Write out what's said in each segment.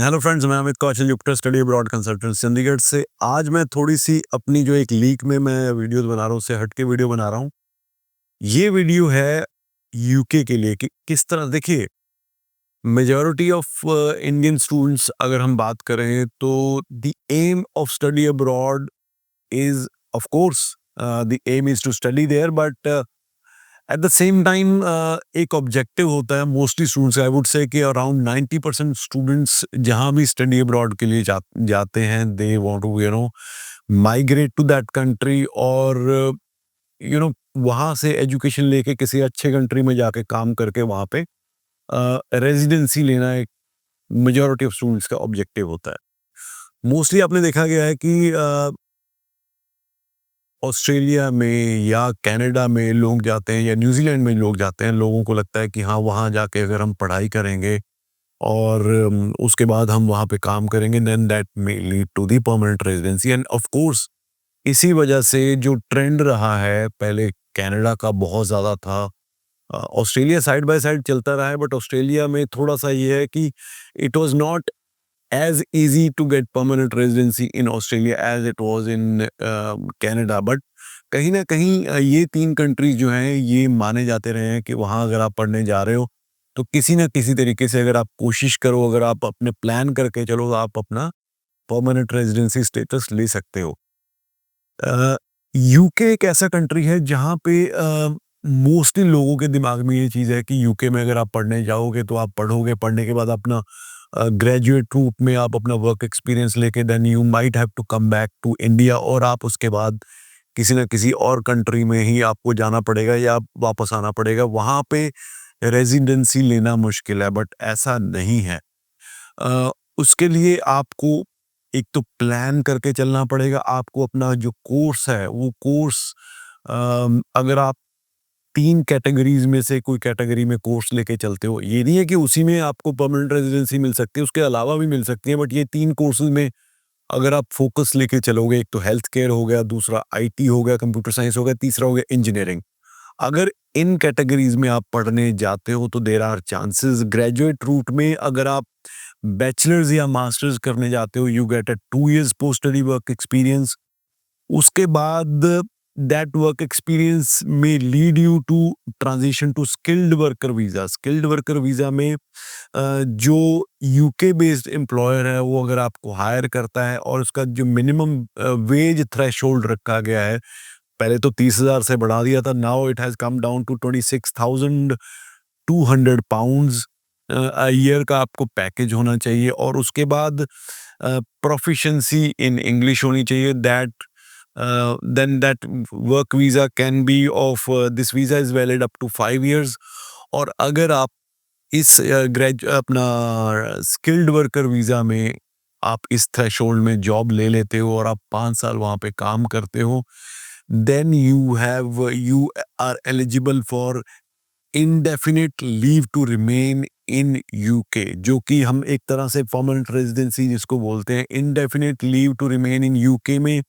Hello friends, मैं Amit Kaushal, Jupiter study abroad consultant Chandigarh से। आज मैं थोड़ी सी अपनी जो एक लीक में मैं वीडियोस बना रहा हूँ, उससे हट के वीडियो बना रहा हूँ। ये वीडियो है यूके के लिए कि किस तरह देखिए, मेजॉरिटी ऑफ इंडियन स्टूडेंट्स अगर हम बात करें तो the aim of study abroad is of course the aim is to study there, but at the same time एक ऑब्जेक्टिव होता है mostly students. I would say कि अराउंड 90% स्टूडेंट्स जहाँ भी स्टडी अब्रॉड के लिए जाते हैं, they want to migrate to that country और वहाँ से एजुकेशन लेके किसी अच्छे कंट्री में जाके काम करके वहाँ पे रेजिडेंसी लेना एक मेजॉरिटी ऑफ स्टूडेंट्स का ऑब्जेक्टिव होता है। मोस्टली आपने देखा गया है कि ऑस्ट्रेलिया में या कनाडा में लोग जाते हैं या न्यूजीलैंड में लोग जाते हैं। लोगों को लगता है कि हाँ, वहाँ जाके अगर हम पढ़ाई करेंगे और उसके बाद हम वहाँ पे काम करेंगे, then that may lead to the permanent residency. And of course इसी वजह से जो ट्रेंड रहा है, पहले कनाडा का बहुत ज़्यादा था। ऑस्ट्रेलिया साइड बाय साइड चलता रहा है, बट ऑस्ट्रेलिया में थोड़ा सा ये है कि it was not as easy to get permanent residency in Australia as it was in Canada, but कहीं ना कहीं ये तीन कंट्रीज जो हैं ये माने जाते रहे हैं कि वहाँ अगर आप पढ़ने जा रहे हो तो किसी ना किसी तरीके से अगर आप कोशिश करो, अगर आप अपने प्लान करके चलो, तो आप अपना परमानेंट रेजिडेंसी स्टेटस ले सकते हो। यूके एक ऐसा कंट्री है जहाँ पे मोस्टली लोगों के दिमाग में ये चीज़ है कि यूके में अगर आप पढ़ने जाओगे तो आप पढ़ोगे, पढ़ने के बाद अपना ग्रेजुएट रूप में आप अपना वर्क एक्सपीरियंस लेके then you might have to come back to India, और आप उसके बाद किसी ना किसी और कंट्री में ही आपको जाना पड़ेगा या वापस आना पड़ेगा। वहाँ पे रेजिडेंसी लेना मुश्किल है, बट ऐसा नहीं है। उसके लिए आपको एक तो प्लान करके चलना पड़ेगा। आपको अपना जो कोर्स है वो कोर्स अगर आप 3 कैटेगरीज़ में से कोई कैटेगरी में कोर्स लेके चलते हो, ये नहीं है कि उसी में आपको परमानेंट रेज़िडेंसी मिल सकती है, उसके अलावा भी मिल सकती है, बट ये 3 कोर्सेज़ में अगर आप फ़ोकस लेके चलोगे, एक तो हेल्थ केयर हो गया, दूसरा आईटी हो गया, कंप्यूटर साइंस हो गया, तीसरा हो गया इंजीनियरिंग। अगर इन कैटेगरीज़ में आप पढ़ने जाते हो तो there are chances. Graduate route में अगर आप बैचलर्स या मास्टर्स करने जाते हो, you get a 2 years post study work experience. उसके बाद दैट वर्क एक्सपीरियंस में lead you to transition to skilled worker visa. Skilled worker visa में जो यूके बेस्ड एम्प्लॉयर है वो अगर आपको हायर करता है और उसका जो मिनिमम वेज थ्रेशोल्ड रखा गया है, पहले तो 30,000 से बढ़ा दिया था, now it has come down to 26,200 pounds a year का आपको पैकेज होना चाहिए। और उसके बाद प्रोफिशिएंसी इन इंग्लिश होनी चाहिए। That then that work visa can be of this visa is valid up to 5 years। और अगर आप इस अपना स्किल्ड वर्कर वीजा में आप इस थ्रेशोल्ड में जॉब ले लेते हो और आप 5 साल वहाँ पे काम करते हो, then you are eligible for indefinite leave to remain in UK, जो कि हम एक तरह से परमानेंट रेजिडेंसी जिसको बोलते हैं। Indefinite leave to remain in UK में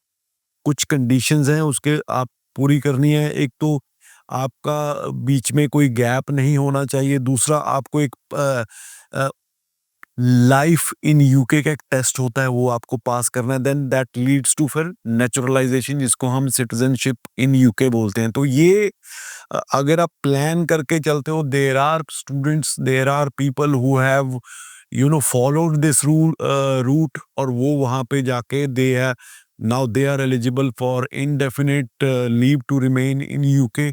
कुछ कंडीशंस हैं, उसके आप पूरी करनी है। एक तो आपका बीच में कोई गैप नहीं होना चाहिए। दूसरा, आपको एक लाइफ इन यूके का एक टेस्ट होता है, वो आपको पास करना है। देन दैट लीड्स टू फिर नेचुरलाइजेशन, जिसको हम सिटीजनशिप इन यूके बोलते हैं। तो ये अगर आप प्लान करके चलते हो, there are students, there are people who have followed this route, और वो वहाँ पे जाके now they are eligible for indefinite leave to remain in UK.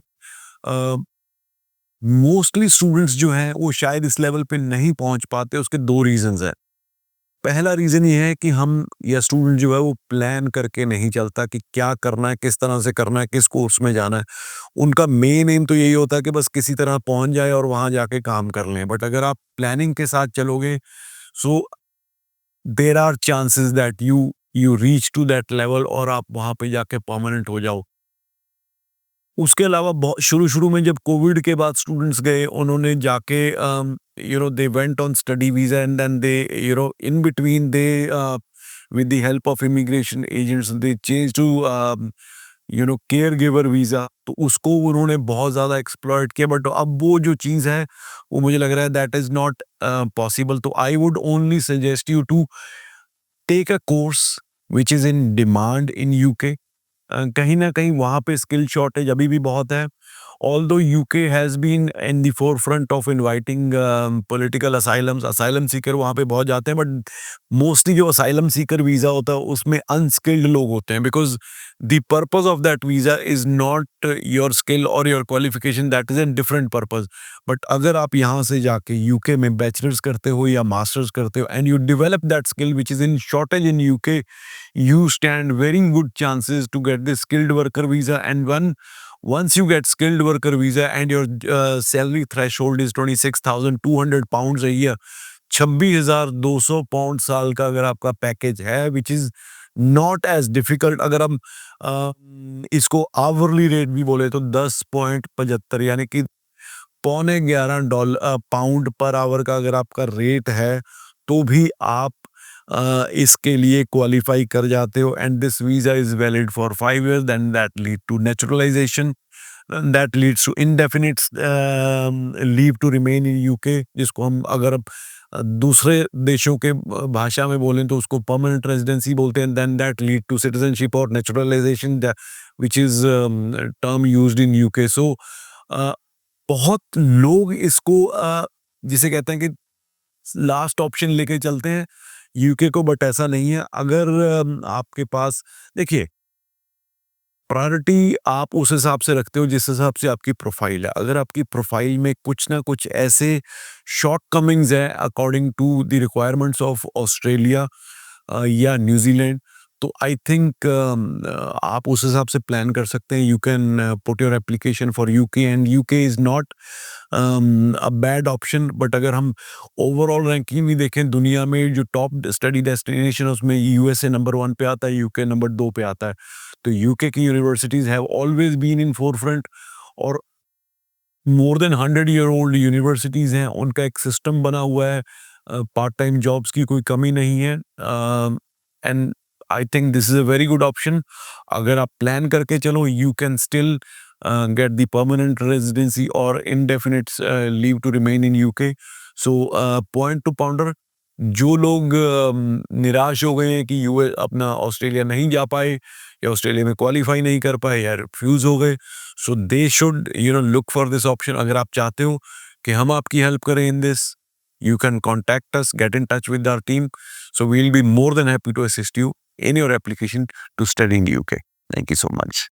Mostly students जो हैं वो शायद इस लेवल पे नहीं पहुंच पाते। उसके 2 रीजंस हैं। पहला रीजन ये है कि हम या स्टूडेंट जो है वो प्लान करके नहीं चलता कि क्या करना है, किस तरह से करना है, किस कोर्स में जाना है। उनका मेन एम तो यही होता है कि बस किसी तरह पहुंच जाए और वहां जाके काम कर लें। बट अगर आप प्लानिंग के साथ चलोगे, so there are chances that you reach to that level और आप वहां पे जाके परमानेंट हो जाओ। उसके अलावा बहुत शुरू-शुरू में जब कोविड के बाद स्टूडेंट्स गए, उन्होंने जाके they went on study visa and then they in between they with the help of immigration agents they change to caregiver visa. तो उसको उन्होंने बहुत ज़्यादा एक्सप्लॉइट किया, बट अब वो जो चीज़ है, वो मुझे लग रहा है दैट इज़ नॉट पॉसिबल। तो I would only suggest you to take a course which is in demand in UK. कहीं न कहीं वहाँ पे स्किल शॉर्टेज अभी भी बहुत है। Although UK has been in the forefront of inviting political asylums, asylum seeker वहाँ पे बहुत जाते हैं, बट मोस्टली जो असाइलम सीकर वीज़ा होता है उसमें अनस्किल्ड लोग होते हैं, because the purpose of that visa is not your skill और your qualification, that is a different purpose. But अगर आप यहाँ से जाके यूके में बैचलर्स करते हो या मास्टर्स करते हो and you develop that skill which is in shortage in UK, you stand very good chances to get the skilled worker visa. And once you get skilled worker visa and your salary threshold is 26,200 pounds a year, 26,200 pound साल का अगर आपका package है, which is not as difficult. अगर हम इसको hourly rate भी बोले तो 10.75 यानी कि $11.25 पाउंड पर आवर का अगर आपका रेट है, तो भी आप इसके लिए क्वालिफाई कर जाते हो। And this visa is valid for 5 years, then that lead to naturalisation, that leads to indefinite leave to remain in UK, जिसको हम अगर दूसरे देशों के भाषा में बोलें तो उसको परमानेंट रेजिडेंसी बोलते हैं। Then that lead to citizenship और naturalisation, which is term used in UK. So बहुत लोग इसको जिसे कहते हैं कि लास्ट ऑप्शन लेके चलते हैं यूके को, बट ऐसा नहीं है। अगर आपके पास, देखिए, प्रायोरिटी आप उस हिसाब से रखते हो जिस हिसाब से आपकी प्रोफाइल है। अगर आपकी प्रोफाइल में कुछ ना कुछ ऐसे शॉर्ट कमिंग्स है according to the requirements of Australia या न्यूजीलैंड, तो आई थिंक आप उस हिसाब से प्लान कर सकते हैं। You can put your application for UK, and UK is not a bad option. But अगर हम ओवरऑल रैंकिंग भी देखें दुनिया में जो टॉप स्टडी डेस्टिनेशन है, उसमें यूएसए नंबर 1 पे आता है, यूके नंबर 2 पे आता है। तो यूके की universities have always been in forefront, और more than 100 year old universities हैं, उनका एक सिस्टम बना हुआ है, पार्ट टाइम जॉब्स की कोई कमी नहीं है। And I think this is a very good option. अगर आप प्लान करके चलो, you can still get the permanent residency or indefinite leave to remain in UK. So point to ponder, जो लोग निराश हो गए हैं कि यूएस अपना ऑस्ट्रेलिया नहीं जा पाए या ऑस्ट्रेलिया में क्वालिफाई नहीं कर पाए या रिफ्यूज हो गए, so they should look for this option. अगर आप चाहते हो कि हम आपकी हेल्प करें in this, you can contact us, get in touch with our team. So we'll be more than happy to assist you in your application to study in UK. Thank you so much.